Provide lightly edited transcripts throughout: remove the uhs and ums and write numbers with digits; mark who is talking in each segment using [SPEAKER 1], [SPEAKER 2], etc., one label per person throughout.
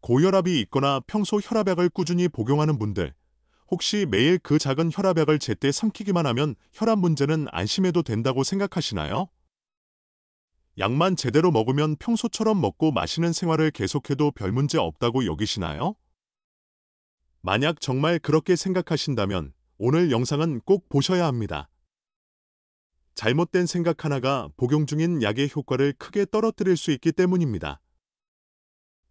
[SPEAKER 1] 고혈압이 있거나 평소 혈압약을 꾸준히 복용하는 분들, 혹시 매일 그 작은 혈압약을 제때 삼키기만 하면 혈압 문제는 안심해도 된다고 생각하시나요? 약만 제대로 먹으면 평소처럼 먹고 마시는 생활을 계속해도 별 문제 없다고 여기시나요? 만약 정말 그렇게 생각하신다면 오늘 영상은 꼭 보셔야 합니다. 잘못된 생각 하나가 복용 중인 약의 효과를 크게 떨어뜨릴 수 있기 때문입니다.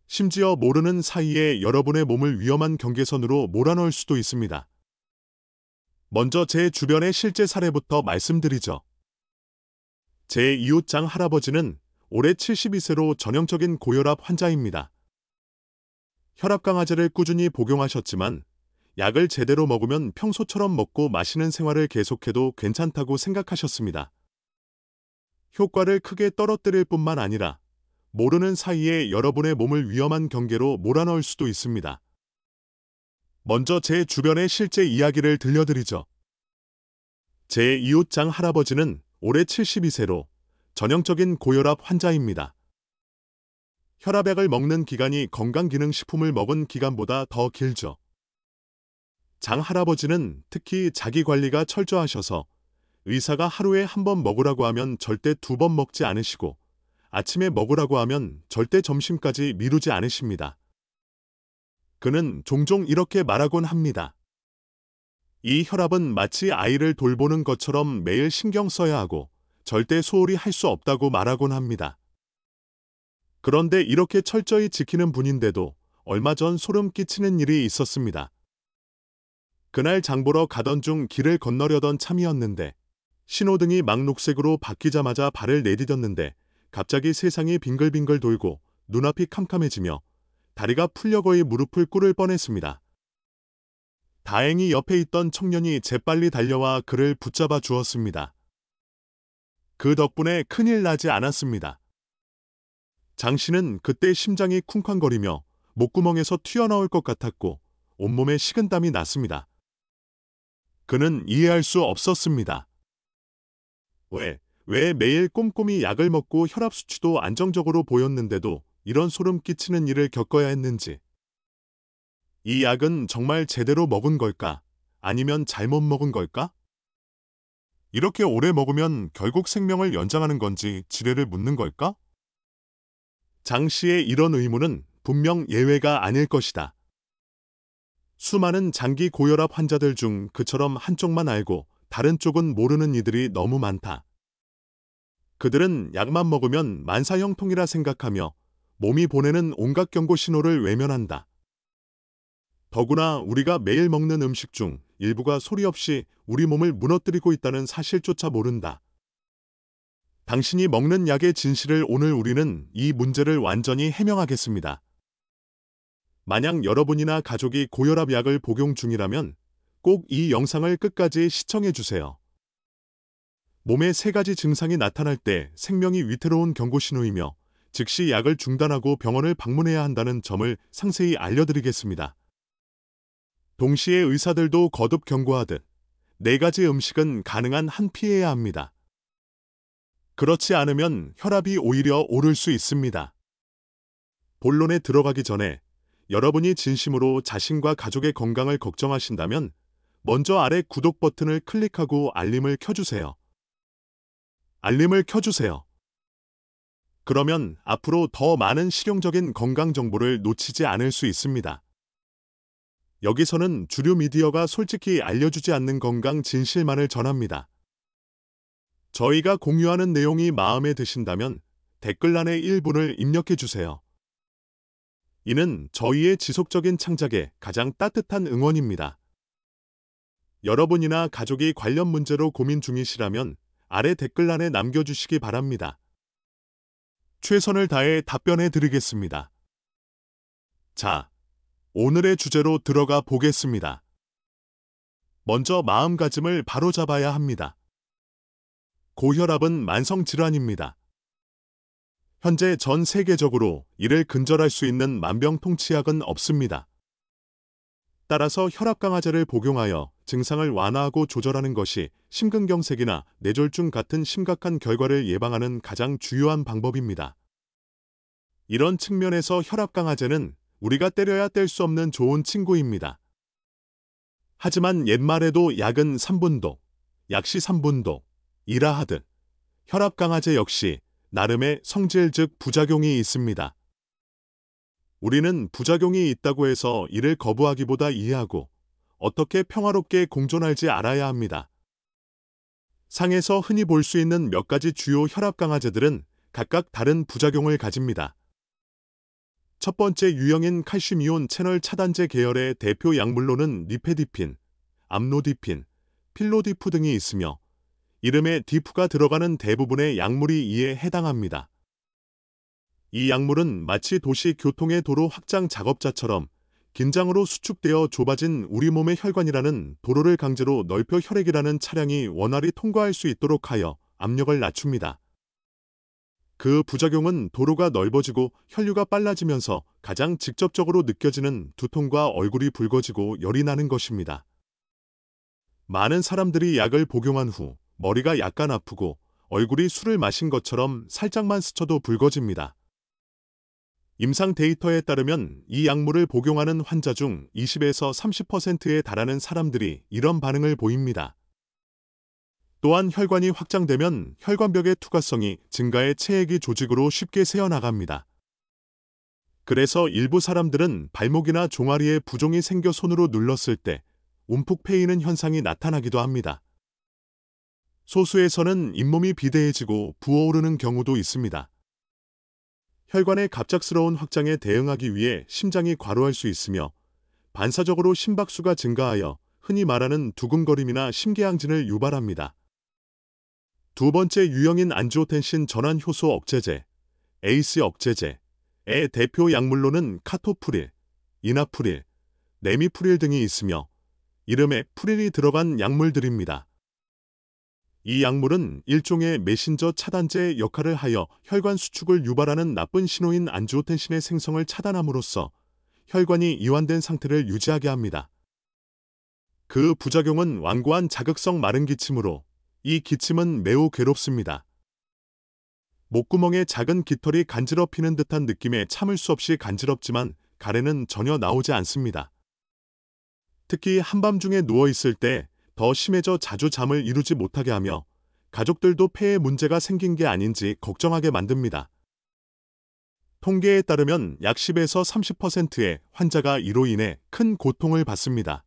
[SPEAKER 1] 심지어 모르는 사이에 여러분의 몸을 위험한 경계선으로 몰아넣을 수도 있습니다. 먼저 제 주변의 실제 사례부터 말씀드리죠. 제 이웃장 할아버지는 올해 72세로 전형적인 고혈압 환자입니다. 혈압 강화제를 꾸준히 복용하셨지만 약을 제대로 먹으면 평소처럼 먹고 마시는 생활을 계속해도 괜찮다고 생각하셨습니다. 효과를 크게 떨어뜨릴 뿐만 아니라 모르는 사이에 여러분의 몸을 위험한 경계로 몰아넣을 수도 있습니다. 먼저 제 주변의 실제 이야기를 들려드리죠. 제 이웃장 할아버지는 올해 72세로 전형적인 고혈압 환자입니다. 혈압약을 먹는 기간이 건강기능식품을 먹은 기간보다 더 길죠. 장 할아버지는 특히 자기 관리가 철저하셔서 의사가 하루에 한 번 먹으라고 하면 절대 2번 먹지 않으시고 아침에 먹으라고 하면 절대 점심까지 미루지 않으십니다. 그는 종종 이렇게 말하곤 합니다. 이 혈압은 마치 아이를 돌보는 것처럼 매일 신경 써야 하고 절대 소홀히 할 수 없다고 말하곤 합니다. 그런데 이렇게 철저히 지키는 분인데도 얼마 전 소름 끼치는 일이 있었습니다. 그날 장 보러 가던 중 길을 건너려던 참이었는데 신호등이 막 녹색으로 바뀌자마자 발을 내디뎠는데 갑자기 세상이 빙글빙글 돌고 눈앞이 캄캄해지며 다리가 풀려 거의 무릎을 꿇을 뻔했습니다. 다행히 옆에 있던 청년이 재빨리 달려와 그를 붙잡아 주었습니다. 그 덕분에 큰일 나지 않았습니다. 장 씨는 그때 심장이 쿵쾅거리며 목구멍에서 튀어나올 것 같았고 온몸에 식은땀이 났습니다. 그는 이해할 수 없었습니다. 왜 매일 꼼꼼히 약을 먹고 혈압 수치도 안정적으로 보였는데도 이런 소름 끼치는 일을 겪어야 했는지. 이 약은 정말 제대로 먹은 걸까? 아니면 잘못 먹은 걸까? 이렇게 오래 먹으면 결국 생명을 연장하는 건지 지뢰를 묻는 걸까? 장 씨의 이런 의문은 분명 예외가 아닐 것이다. 수많은 장기 고혈압 환자들 중 그처럼 한쪽만 알고 다른 쪽은 모르는 이들이 너무 많다. 그들은 약만 먹으면 만사형통이라 생각하며 몸이 보내는 온갖 경고 신호를 외면한다. 더구나 우리가 매일 먹는 음식 중 일부가 소리 없이 우리 몸을 무너뜨리고 있다는 사실조차 모른다. 당신이 먹는 약의 진실을 오늘 우리는 이 문제를 완전히 해명하겠습니다. 만약 여러분이나 가족이 고혈압 약을 복용 중이라면 꼭 이 영상을 끝까지 시청해 주세요. 몸에 3가지 증상이 나타날 때 생명이 위태로운 경고 신호이며 즉시 약을 중단하고 병원을 방문해야 한다는 점을 상세히 알려드리겠습니다. 동시에 의사들도 거듭 경고하듯 4가지 음식은 가능한 한 피해야 합니다. 그렇지 않으면 혈압이 오히려 오를 수 있습니다. 본론에 들어가기 전에 여러분이 진심으로 자신과 가족의 건강을 걱정하신다면 먼저 아래 구독 버튼을 클릭하고 알림을 켜주세요. 알림을 켜주세요. 그러면 앞으로 더 많은 실용적인 건강 정보를 놓치지 않을 수 있습니다. 여기서는 주류 미디어가 솔직히 알려주지 않는 건강 진실만을 전합니다. 저희가 공유하는 내용이 마음에 드신다면 댓글란에 1분을 입력해 주세요. 이는 저희의 지속적인 창작에 가장 따뜻한 응원입니다. 여러분이나 가족이 관련 문제로 고민 중이시라면 아래 댓글란에 남겨주시기 바랍니다. 최선을 다해 답변해 드리겠습니다. 자, 오늘의 주제로 들어가 보겠습니다. 먼저 마음가짐을 바로잡아야 합니다. 고혈압은 만성질환입니다. 현재 전 세계적으로 이를 근절할 수 있는 만병통치약은 없습니다. 따라서 혈압 강화제를 복용하여 증상을 완화하고 조절하는 것이 심근경색이나 뇌졸중 같은 심각한 결과를 예방하는 가장 주요한 방법입니다. 이런 측면에서 혈압 강화제는 우리가 때려야 뗄 수 없는 좋은 친구입니다. 하지만 옛말에도 약은 3분독, 약시 3분독, 이라 하듯 혈압 강화제 역시 나름의 성질 즉 부작용이 있습니다. 우리는 부작용이 있다고 해서 이를 거부하기보다 이해하고 어떻게 평화롭게 공존할지 알아야 합니다. 상에서 흔히 볼 수 있는 몇 가지 주요 혈압 강화제들은 각각 다른 부작용을 가집니다. 첫 번째 유형인 칼슘이온 채널 차단제 계열의 대표 약물로는 니페디핀, 암로디핀, 필로디프 등이 있으며 이름에 디프가 들어가는 대부분의 약물이 이에 해당합니다. 이 약물은 마치 도시 교통의 도로 확장 작업자처럼 긴장으로 수축되어 좁아진 우리 몸의 혈관이라는 도로를 강제로 넓혀 혈액이라는 차량이 원활히 통과할 수 있도록 하여 압력을 낮춥니다. 그 부작용은 도로가 넓어지고 혈류가 빨라지면서 가장 직접적으로 느껴지는 두통과 얼굴이 붉어지고 열이 나는 것입니다. 많은 사람들이 약을 복용한 후 머리가 약간 아프고 얼굴이 술을 마신 것처럼 살짝만 스쳐도 붉어집니다. 임상 데이터에 따르면 이 약물을 복용하는 환자 중 20에서 30%에 달하는 사람들이 이런 반응을 보입니다. 또한 혈관이 확장되면 혈관벽의 투과성이 증가해 체액이 조직으로 쉽게 새어나갑니다. 그래서 일부 사람들은 발목이나 종아리에 부종이 생겨 손으로 눌렀을 때 움푹 패이는 현상이 나타나기도 합니다. 소수에서는 잇몸이 비대해지고 부어오르는 경우도 있습니다. 혈관의 갑작스러운 확장에 대응하기 위해 심장이 과로할 수 있으며 반사적으로 심박수가 증가하여 흔히 말하는 두근거림이나 심계항진을 유발합니다. 두 번째 유형인 안지오텐신 전환 효소 억제제, ACE 억제제의 대표 약물로는 카토프릴, 이나프릴, 네미프릴 등이 있으며 이름에 프릴이 들어간 약물들입니다. 이 약물은 일종의 메신저 차단제 역할을 하여 혈관 수축을 유발하는 나쁜 신호인 안지오텐신의 생성을 차단함으로써 혈관이 이완된 상태를 유지하게 합니다. 그 부작용은 완고한 자극성 마른 기침으로 이 기침은 매우 괴롭습니다. 목구멍에 작은 깃털이 간지럽히는 듯한 느낌에 참을 수 없이 간지럽지만 가래는 전혀 나오지 않습니다. 특히 한밤중에 누워있을 때 더 심해져 자주 잠을 이루지 못하게 하며 가족들도 폐에 문제가 생긴 게 아닌지 걱정하게 만듭니다. 통계에 따르면 약 10에서 30%의 환자가 이로 인해 큰 고통을 받습니다.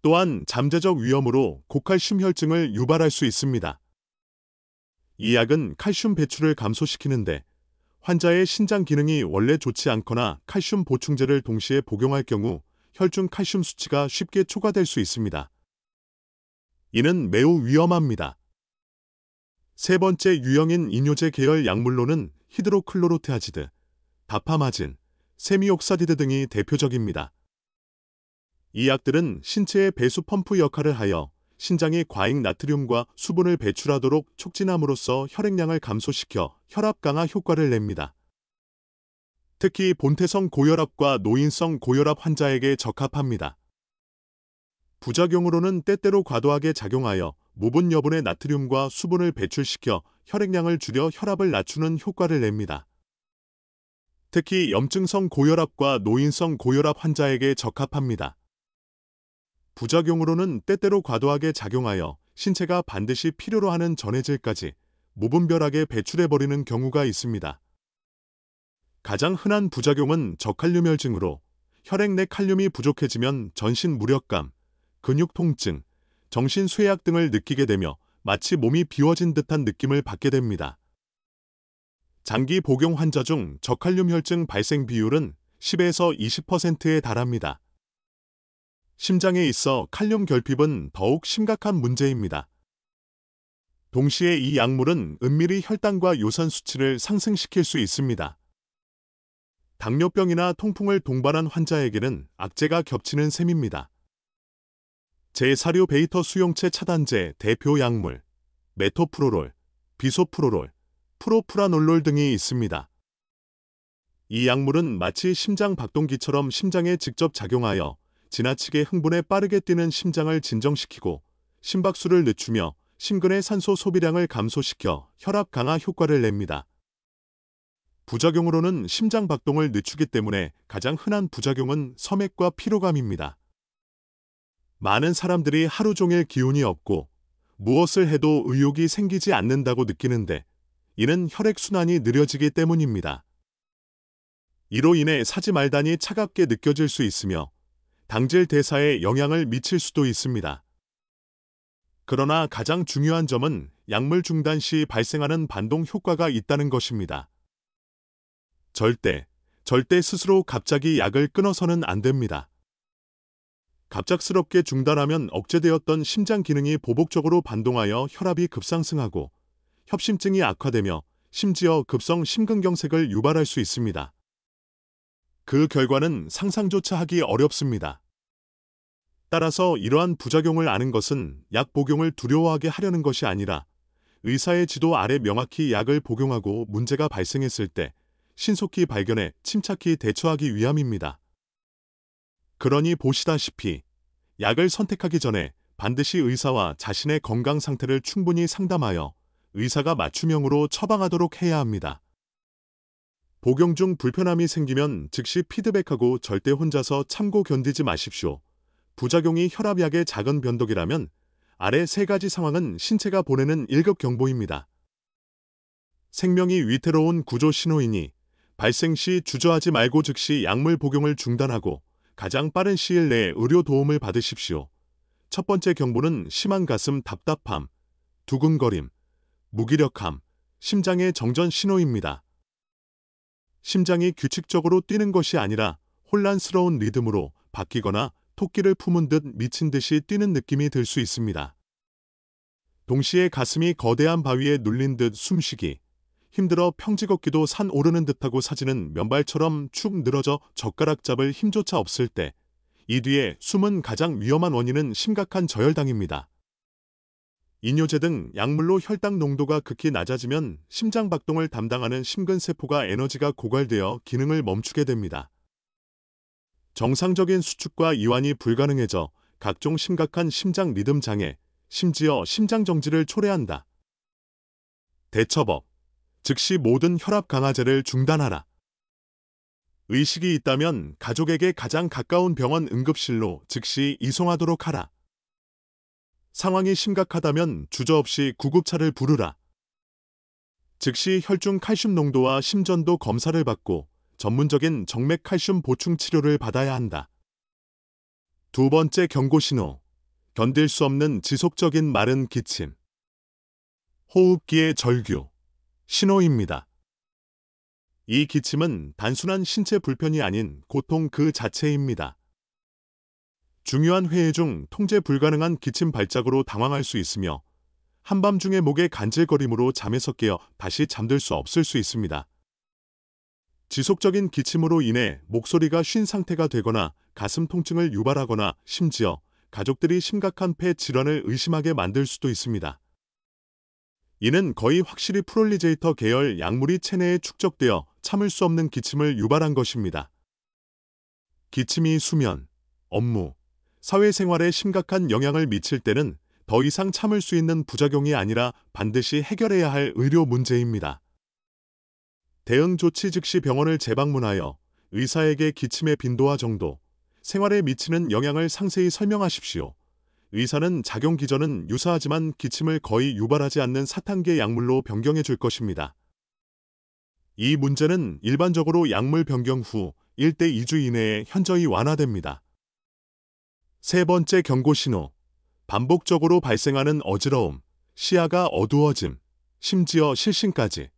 [SPEAKER 1] 또한 잠재적 위험으로 고칼슘 혈증을 유발할 수 있습니다. 이 약은 칼슘 배출을 감소시키는데 환자의 신장 기능이 원래 좋지 않거나 칼슘 보충제를 동시에 복용할 경우 혈중 칼슘 수치가 쉽게 초과될 수 있습니다. 이는 매우 위험합니다. 세 번째 유형인 이뇨제 계열 약물로는 히드로클로로티아지드, 다파마진, 세미옥사디드 등이 대표적입니다. 이 약들은 신체의 배수 펌프 역할을 하여 신장이 과잉 나트륨과 수분을 배출하도록 촉진함으로써 혈액량을 감소시켜 혈압 강화 효과를 냅니다. 특히 본태성 고혈압과 노인성 고혈압 환자에게 적합합니다. 부작용으로는 때때로 과도하게 작용하여 무분 여분의 나트륨과 수분을 배출시켜 혈액량을 줄여 혈압을 낮추는 효과를 냅니다. 특히 염증성 고혈압과 노인성 고혈압 환자에게 적합합니다. 부작용으로는 때때로 과도하게 작용하여 신체가 반드시 필요로 하는 전해질까지 무분별하게 배출해버리는 경우가 있습니다. 가장 흔한 부작용은 저칼륨혈증으로 혈액 내 칼륨이 부족해지면 전신 무력감, 근육 통증, 정신 쇠약 등을 느끼게 되며 마치 몸이 비워진 듯한 느낌을 받게 됩니다. 장기 복용 환자 중 저칼륨 혈증 발생 비율은 10에서 20%에 달합니다. 심장에 있어 칼륨 결핍은 더욱 심각한 문제입니다. 동시에 이 약물은 은밀히 혈당과 요산 수치를 상승시킬 수 있습니다. 당뇨병이나 통풍을 동반한 환자에게는 악재가 겹치는 셈입니다. 제사료 베이터 수용체 차단제 대표 약물, 메토프로롤, 비소프로롤, 프로프라놀롤 등이 있습니다. 이 약물은 마치 심장 박동기처럼 심장에 직접 작용하여 지나치게 흥분해 빠르게 뛰는 심장을 진정시키고 심박수를 늦추며 심근의 산소 소비량을 감소시켜 혈압 강화 효과를 냅니다. 부작용으로는 심장 박동을 늦추기 때문에 가장 흔한 부작용은 섬액과 피로감입니다. 많은 사람들이 하루 종일 기운이 없고 무엇을 해도 의욕이 생기지 않는다고 느끼는데 이는 혈액순환이 느려지기 때문입니다. 이로 인해 사지 말단이 차갑게 느껴질 수 있으며 당질 대사에 영향을 미칠 수도 있습니다. 그러나 가장 중요한 점은 약물 중단 시 발생하는 반동 효과가 있다는 것입니다. 절대 스스로 갑자기 약을 끊어서는 안 됩니다. 갑작스럽게 중단하면 억제되었던 심장 기능이 보복적으로 반동하여 혈압이 급상승하고 협심증이 악화되며 심지어 급성 심근경색을 유발할 수 있습니다. 그 결과는 상상조차 하기 어렵습니다. 따라서 이러한 부작용을 아는 것은 약 복용을 두려워하게 하려는 것이 아니라 의사의 지도 아래 명확히 약을 복용하고 문제가 발생했을 때 신속히 발견해 침착히 대처하기 위함입니다. 그러니 보시다시피 약을 선택하기 전에 반드시 의사와 자신의 건강 상태를 충분히 상담하여 의사가 맞춤형으로 처방하도록 해야 합니다. 복용 중 불편함이 생기면 즉시 피드백하고 절대 혼자서 참고 견디지 마십시오. 부작용이 혈압약의 작은 변동이라면 아래 세 가지 상황은 신체가 보내는 1급 경보입니다. 생명이 위태로운 구조 신호이니 발생 시 주저하지 말고 즉시 약물 복용을 중단하고 가장 빠른 시일 내에 의료 도움을 받으십시오. 첫 번째 경보는 심한 가슴 답답함, 두근거림, 무기력함, 심장의 정전 신호입니다. 심장이 규칙적으로 뛰는 것이 아니라 혼란스러운 리듬으로 바뀌거나 토끼를 품은 듯 미친 듯이 뛰는 느낌이 들 수 있습니다. 동시에 가슴이 거대한 바위에 눌린 듯 숨쉬기, 힘들어 평지 걷기도 산 오르는 듯하고 사지는 면발처럼 축 늘어져 젓가락 잡을 힘조차 없을 때, 이 뒤에 숨은 가장 위험한 원인은 심각한 저혈당입니다. 이뇨제 등 약물로 혈당 농도가 극히 낮아지면 심장 박동을 담당하는 심근세포가 에너지가 고갈되어 기능을 멈추게 됩니다. 정상적인 수축과 이완이 불가능해져 각종 심각한 심장 리듬 장애, 심지어 심장 정지를 초래한다. 대처법. 즉시 모든 혈압 강화제를 중단하라. 의식이 있다면 가족에게 가장 가까운 병원 응급실로 즉시 이송하도록 하라. 상황이 심각하다면 주저없이 구급차를 부르라. 즉시 혈중 칼슘 농도와 심전도 검사를 받고 전문적인 정맥 칼슘 보충 치료를 받아야 한다. 두 번째 경고 신호. 견딜 수 없는 지속적인 마른 기침. 호흡기의 절규. 신호입니다. 이 기침은 단순한 신체 불편이 아닌 고통 그 자체입니다. 중요한 회의 중 통제 불가능한 기침 발작으로 당황할 수 있으며 한밤중에 목에 간질거림으로 잠에서 깨어 다시 잠들 수 없을 수 있습니다. 지속적인 기침으로 인해 목소리가 쉰 상태가 되거나 가슴 통증을 유발하거나 심지어 가족들이 심각한 폐 질환을 의심하게 만들 수도 있습니다. 이는 거의 확실히 프롤리제이터 계열 약물이 체내에 축적되어 참을 수 없는 기침을 유발한 것입니다. 기침이 수면, 업무, 사회생활에 심각한 영향을 미칠 때는 더 이상 참을 수 있는 부작용이 아니라 반드시 해결해야 할 의료 문제입니다. 대응 조치 즉시 병원을 재방문하여 의사에게 기침의 빈도와 정도, 생활에 미치는 영향을 상세히 설명하십시오. 의사는 작용 기전은 유사하지만 기침을 거의 유발하지 않는 사탄계 약물로 변경해 줄 것입니다. 이 문제는 일반적으로 약물 변경 후 1대 2주 이내에 현저히 완화됩니다. 세 번째 경고 신호. 반복적으로 발생하는 어지러움, 시야가 어두워짐, 심지어 실신까지.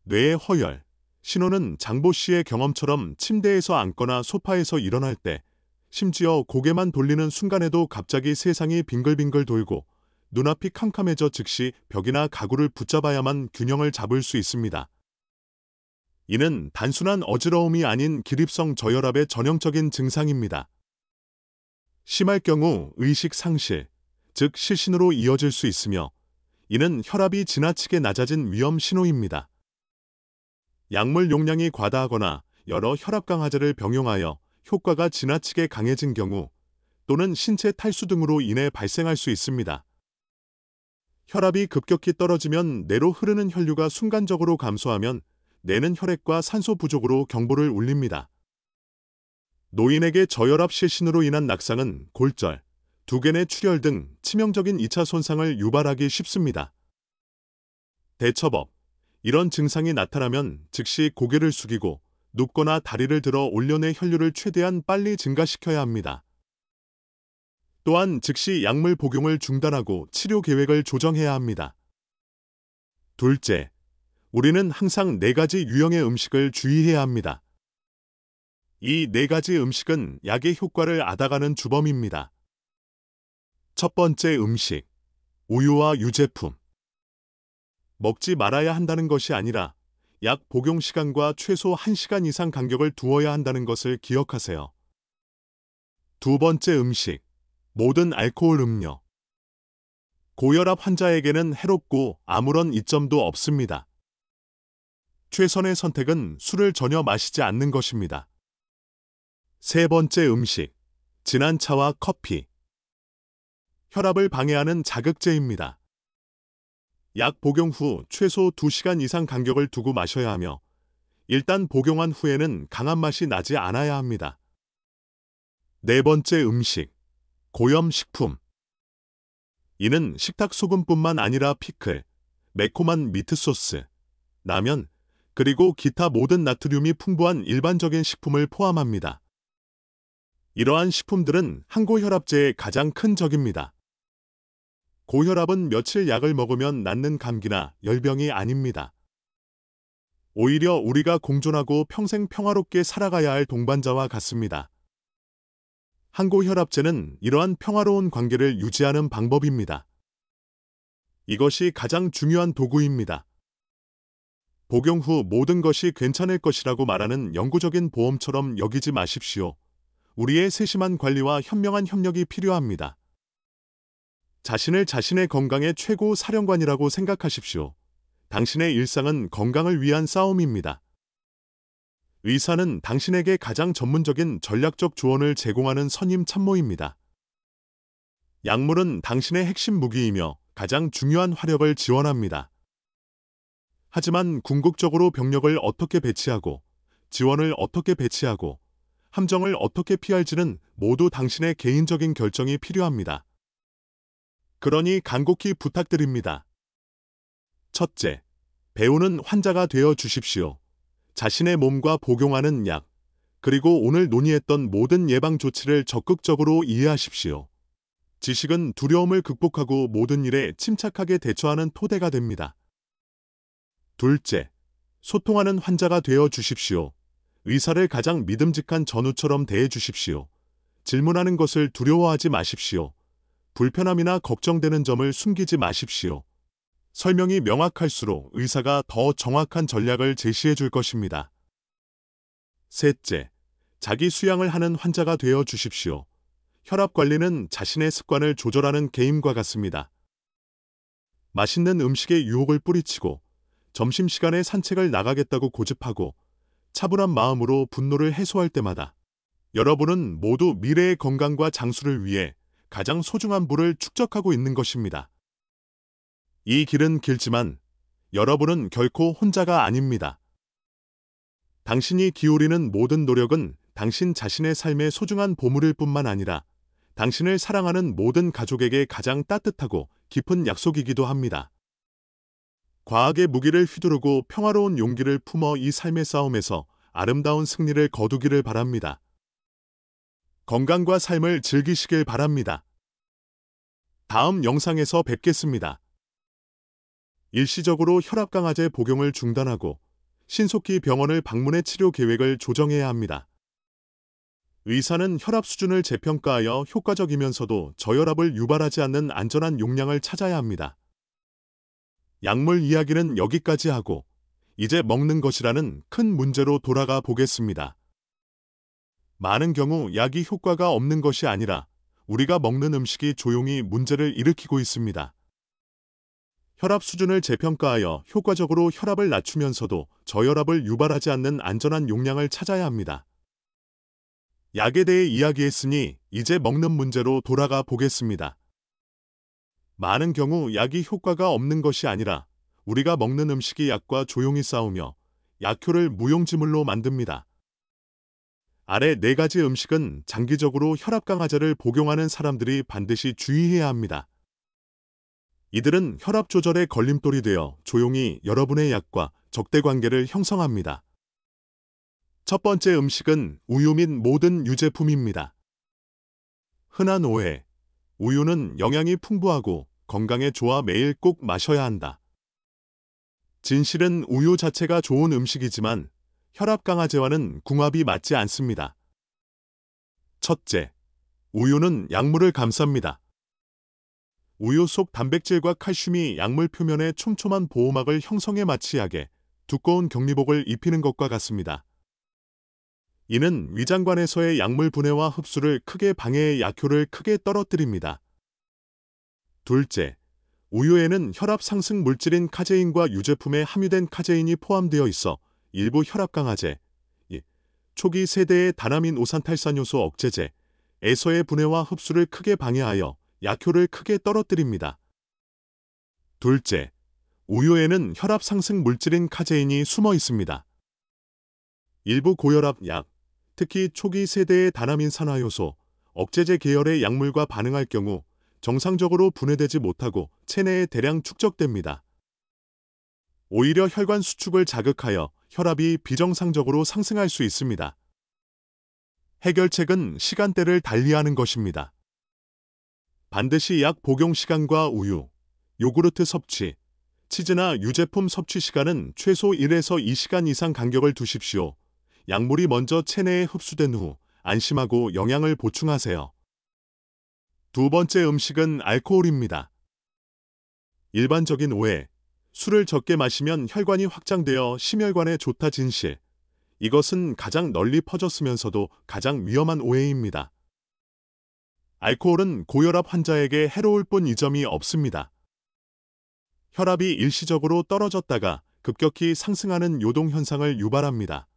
[SPEAKER 1] 뇌의 허열. 신호는 장보 씨의 경험처럼 침대에서 앉거나 소파에서 일어날 때, 심지어 고개만 돌리는 순간에도 갑자기 세상이 빙글빙글 돌고 눈앞이 캄캄해져 즉시 벽이나 가구를 붙잡아야만 균형을 잡을 수 있습니다. 이는 단순한 어지러움이 아닌 기립성 저혈압의 전형적인 증상입니다. 심할 경우 의식 상실, 즉 실신으로 이어질 수 있으며 이는 혈압이 지나치게 낮아진 위험 신호입니다. 약물 용량이 과다하거나 여러 혈압 강화제를 병용하여 효과가 지나치게 강해진 경우 또는 신체 탈수 등으로 인해 발생할 수 있습니다. 혈압이 급격히 떨어지면 뇌로 흐르는 혈류가 순간적으로 감소하면 뇌는 혈액과 산소 부족으로 경보를 울립니다. 노인에게 저혈압 실신으로 인한 낙상은 골절, 두개내 출혈 등 치명적인 2차 손상을 유발하기 쉽습니다. 대처법. 이런 증상이 나타나면 즉시 고개를 숙이고 눕거나 다리를 들어 올려내 혈류를 최대한 빨리 증가시켜야 합니다. 또한 즉시 약물 복용을 중단하고 치료 계획을 조정해야 합니다. 둘째, 우리는 항상 4가지 유형의 음식을 주의해야 합니다. 이 4가지 음식은 약의 효과를 앗아가는 주범입니다. 첫 번째 음식, 우유와 유제품. 먹지 말아야 한다는 것이 아니라 약 복용 시간과 최소 1시간 이상 간격을 두어야 한다는 것을 기억하세요. 두 번째 음식, 모든 알코올 음료. 고혈압 환자에게는 해롭고 아무런 이점도 없습니다. 최선의 선택은 술을 전혀 마시지 않는 것입니다. 세 번째 음식, 진한 차와 커피. 혈압을 방해하는 자극제입니다. 약 복용 후 최소 2시간 이상 간격을 두고 마셔야 하며 일단 복용한 후에는 강한 맛이 나지 않아야 합니다. 네 번째 음식, 고염식품. 이는 식탁 소금뿐만 아니라 피클, 매콤한 미트소스, 라면, 그리고 기타 모든 나트륨이 풍부한 일반적인 식품을 포함합니다. 이러한 식품들은 항고혈압제의 가장 큰 적입니다. 고혈압은 며칠 약을 먹으면 낫는 감기나 열병이 아닙니다. 오히려 우리가 공존하고 평생 평화롭게 살아가야 할 동반자와 같습니다. 항고혈압제는 이러한 평화로운 관계를 유지하는 방법입니다. 이것이 가장 중요한 도구입니다. 복용 후 모든 것이 괜찮을 것이라고 말하는 영구적인 보험처럼 여기지 마십시오. 우리의 세심한 관리와 현명한 협력이 필요합니다. 자신을 자신의 건강의 최고 사령관이라고 생각하십시오. 당신의 일상은 건강을 위한 싸움입니다. 의사는 당신에게 가장 전문적인 전략적 조언을 제공하는 선임 참모입니다. 약물은 당신의 핵심 무기이며 가장 중요한 화력을 지원합니다. 하지만 궁극적으로 병력을 어떻게 배치하고, 지원을 어떻게 배치하고, 함정을 어떻게 피할지는 모두 당신의 개인적인 결정이 필요합니다. 그러니 간곡히 부탁드립니다. 첫째, 배우는 환자가 되어 주십시오. 자신의 몸과 복용하는 약, 그리고 오늘 논의했던 모든 예방 조치를 적극적으로 이해하십시오. 지식은 두려움을 극복하고 모든 일에 침착하게 대처하는 토대가 됩니다. 둘째, 소통하는 환자가 되어 주십시오. 의사를 가장 믿음직한 전우처럼 대해 주십시오. 질문하는 것을 두려워하지 마십시오. 불편함이나 걱정되는 점을 숨기지 마십시오. 설명이 명확할수록 의사가 더 정확한 전략을 제시해 줄 것입니다. 셋째, 자기 수양을 하는 환자가 되어 주십시오. 혈압 관리는 자신의 습관을 조절하는 게임과 같습니다. 맛있는 음식에 유혹을 뿌리치고 점심시간에 산책을 나가겠다고 고집하고 차분한 마음으로 분노를 해소할 때마다 여러분은 모두 미래의 건강과 장수를 위해 가장 소중한 부를 축적하고 있는 것입니다. 이 길은 길지만 여러분은 결코 혼자가 아닙니다. 당신이 기울이는 모든 노력은 당신 자신의 삶의 소중한 보물일 뿐만 아니라 당신을 사랑하는 모든 가족에게 가장 따뜻하고 깊은 약속이기도 합니다. 과학의 무기를 휘두르고 평화로운 용기를 품어 이 삶의 싸움에서 아름다운 승리를 거두기를 바랍니다. 건강과 삶을 즐기시길 바랍니다. 다음 영상에서 뵙겠습니다. 일시적으로 혈압 강화제 복용을 중단하고 신속히 병원을 방문해 치료 계획을 조정해야 합니다. 의사는 혈압 수준을 재평가하여 효과적이면서도 저혈압을 유발하지 않는 안전한 용량을 찾아야 합니다. 약물 이야기는 여기까지 하고 이제 먹는 것이라는 큰 문제로 돌아가 보겠습니다. 많은 경우 약이 효과가 없는 것이 아니라 우리가 먹는 음식이 조용히 문제를 일으키고 있습니다. 혈압 수준을 재평가하여 효과적으로 혈압을 낮추면서도 저혈압을 유발하지 않는 안전한 용량을 찾아야 합니다. 약에 대해 이야기했으니 이제 먹는 문제로 돌아가 보겠습니다. 많은 경우 약이 효과가 없는 것이 아니라 우리가 먹는 음식이 약과 조용히 싸우며 약효를 무용지물로 만듭니다. 아래 4가지 음식은 장기적으로 혈압 강화제를 복용하는 사람들이 반드시 주의해야 합니다. 이들은 혈압 조절의 걸림돌이 되어 조용히 여러분의 약과 적대 관계를 형성합니다. 첫 번째 음식은 우유 및 모든 유제품입니다. 흔한 오해. 우유는 영양이 풍부하고 건강에 좋아 매일 꼭 마셔야 한다. 진실은 우유 자체가 좋은 음식이지만 혈압 강화제와는 궁합이 맞지 않습니다. 첫째, 우유는 약물을 감쌉니다. 우유 속 단백질과 칼슘이 약물 표면에 촘촘한 보호막을 형성해 마치 약에 두꺼운 격리복을 입히는 것과 같습니다. 이는 위장관에서의 약물 분해와 흡수를 크게 방해해 약효를 크게 떨어뜨립니다. 둘째, 우유에는 혈압 상승 물질인 카제인과 유제품에 함유된 카제인이 포함되어 있어 일부 혈압 강화제, 초기 세대의 다나민 오산탈산 요소 억제제, 에서의 분해와 흡수를 크게 방해하여 약효를 크게 떨어뜨립니다. 둘째, 우유에는 혈압 상승 물질인 카제인이 숨어 있습니다. 일부 고혈압 약, 특히 초기 세대의 다나민 산화 요소, 억제제 계열의 약물과 반응할 경우 정상적으로 분해되지 못하고 체내에 대량 축적됩니다. 오히려 혈관 수축을 자극하여 혈압이 비정상적으로 상승할 수 있습니다. 해결책은 시간대를 달리하는 것입니다. 반드시 약 복용 시간과 우유, 요구르트 섭취, 치즈나 유제품 섭취 시간은 최소 1에서 2시간 이상 간격을 두십시오. 약물이 먼저 체내에 흡수된 후 안심하고 영양을 보충하세요. 두 번째 음식은 알코올입니다. 일반적인 오해, 술을 적게 마시면 혈관이 확장되어 심혈관에 좋다 진실. 이것은 가장 널리 퍼졌으면서도 가장 위험한 오해입니다. 알코올은 고혈압 환자에게 해로울 뿐 이점이 없습니다. 혈압이 일시적으로 떨어졌다가 급격히 상승하는 요동 현상을 유발합니다.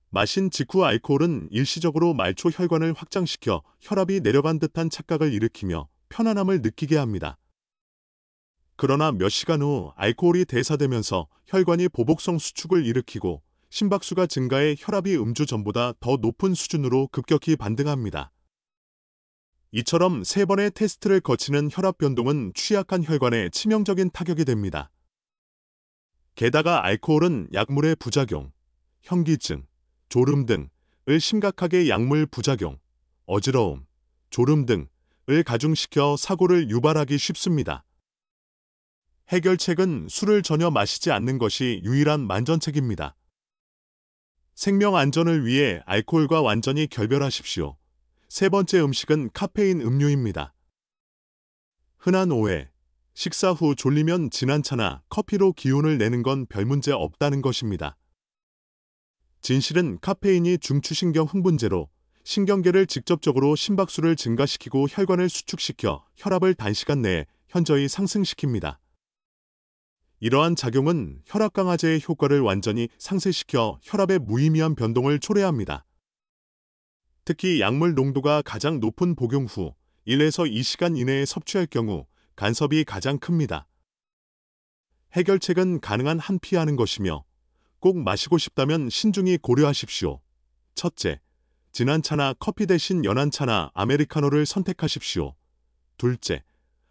[SPEAKER 1] 마신 직후 알코올은 일시적으로 말초 혈관을 확장시켜 혈압이 내려간 듯한 착각을 일으키며 편안함을 느끼게 합니다. 그러나 몇 시간 후 알코올이 대사되면서 혈관이 보복성 수축을 일으키고 심박수가 증가해 혈압이 음주 전보다 더 높은 수준으로 급격히 반등합니다. 이처럼 3번의 테스트를 거치는 혈압 변동은 취약한 혈관에 치명적인 타격이 됩니다. 게다가 알코올은 약물의 부작용, 현기증, 졸음 등을 심각하게 약물 부작용, 어지러움, 졸음 등을 가중시켜 사고를 유발하기 쉽습니다. 해결책은 술을 전혀 마시지 않는 것이 유일한 만전책입니다. 생명 안전을 위해 알코올과 완전히 결별하십시오. 세 번째 음식은 카페인 음료입니다. 흔한 오해, 식사 후 졸리면 진한 차나 커피로 기운을 내는 건 별 문제 없다는 것입니다. 진실은 카페인이 중추신경 흥분제로 신경계를 직접적으로 심박수를 증가시키고 혈관을 수축시켜 혈압을 단시간 내에 현저히 상승시킵니다. 이러한 작용은 혈압 강화제의 효과를 완전히 상쇄시켜 혈압의 무의미한 변동을 초래합니다. 특히 약물 농도가 가장 높은 복용 후 1에서 2시간 이내에 섭취할 경우 간섭이 가장 큽니다. 해결책은 가능한 한 피하는 것이며 꼭 마시고 싶다면 신중히 고려하십시오. 첫째, 진한 차나 커피 대신 연한 차나 아메리카노를 선택하십시오. 둘째,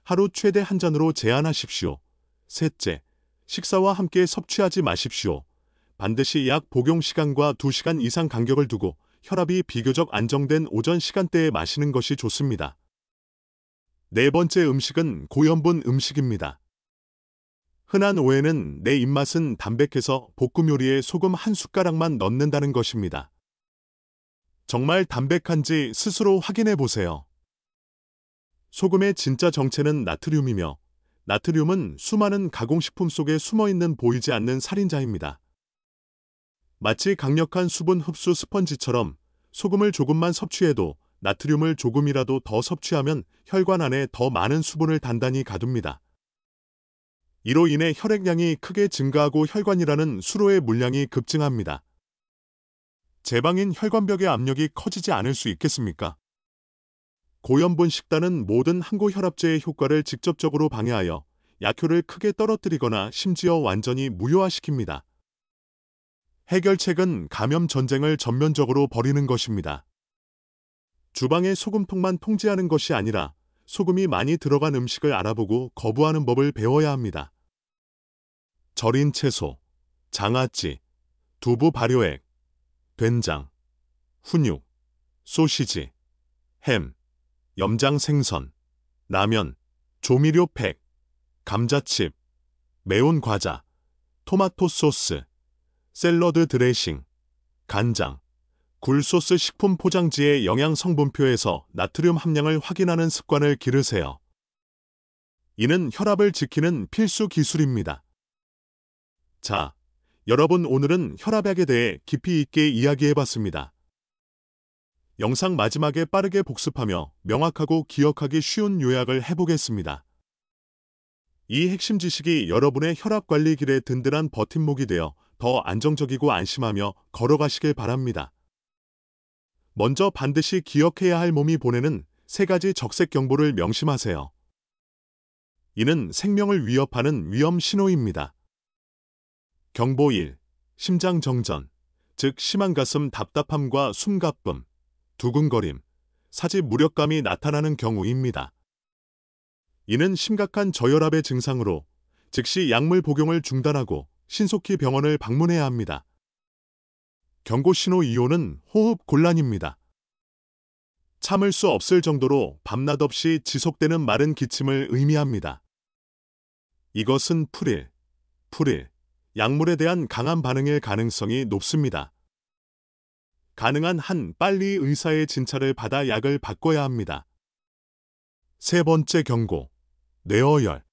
[SPEAKER 1] 하루 최대 한 잔으로 제한하십시오. 셋째, 식사와 함께 섭취하지 마십시오. 반드시 약 복용 시간과 2시간 이상 간격을 두고 혈압이 비교적 안정된 오전 시간대에 마시는 것이 좋습니다. 네 번째 음식은 고염분 음식입니다. 흔한 오해는 내 입맛은 담백해서 볶음 요리에 소금 한 숟가락만 넣는다는 것입니다. 정말 담백한지 스스로 확인해 보세요. 소금의 진짜 정체는 나트륨이며 나트륨은 수많은 가공식품 속에 숨어있는 보이지 않는 살인자입니다. 마치 강력한 수분 흡수 스펀지처럼 소금을 조금만 섭취해도 나트륨을 조금이라도 더 섭취하면 혈관 안에 더 많은 수분을 단단히 가둡니다. 이로 인해 혈액량이 크게 증가하고 혈관이라는 수로의 물량이 급증합니다. 제방인 혈관벽의 압력이 커지지 않을 수 있겠습니까? 고염분 식단은 모든 항고혈압제의 효과를 직접적으로 방해하여 약효를 크게 떨어뜨리거나 심지어 완전히 무효화시킵니다. 해결책은 감염 전쟁을 전면적으로 벌이는 것입니다. 주방의 소금통만 통제하는 것이 아니라 소금이 많이 들어간 음식을 알아보고 거부하는 법을 배워야 합니다. 절인 채소, 장아찌, 두부 발효액, 된장, 훈육, 소시지, 햄, 염장 생선, 라면, 조미료 팩, 감자칩, 매운 과자, 토마토 소스, 샐러드 드레싱, 간장, 굴소스 식품 포장지의 영양 성분표에서 나트륨 함량을 확인하는 습관을 기르세요. 이는 혈압을 지키는 필수 기술입니다. 자, 여러분 오늘은 혈압약에 대해 깊이 있게 이야기해봤습니다. 영상 마지막에 빠르게 복습하며 명확하고 기억하기 쉬운 요약을 해보겠습니다. 이 핵심 지식이 여러분의 혈압 관리 길에 든든한 버팀목이 되어 더 안정적이고 안심하며 걸어가시길 바랍니다. 먼저 반드시 기억해야 할 몸이 보내는 3가지 적색 경보를 명심하세요. 이는 생명을 위협하는 위험 신호입니다. 경보 1. 심장 정전, 즉 심한 가슴 답답함과 숨가쁨, 두근거림, 사지 무력감이 나타나는 경우입니다. 이는 심각한 저혈압의 증상으로 즉시 약물 복용을 중단하고 신속히 병원을 방문해야 합니다. 경고 신호 2호는 호흡 곤란입니다. 참을 수 없을 정도로 밤낮 없이 지속되는 마른 기침을 의미합니다. 이것은 풀일, 약물에 대한 강한 반응일 가능성이 높습니다. 가능한 한 빨리 의사의 진찰을 받아 약을 바꿔야 합니다. 3번째 경고, 뇌어열.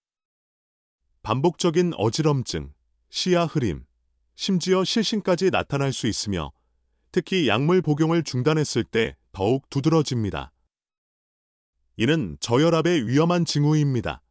[SPEAKER 1] 반복적인 어지럼증, 시야 흐림, 심지어 실신까지 나타날 수 있으며 특히 약물 복용을 중단했을 때 더욱 두드러집니다. 이는 저혈압의 위험한 징후입니다.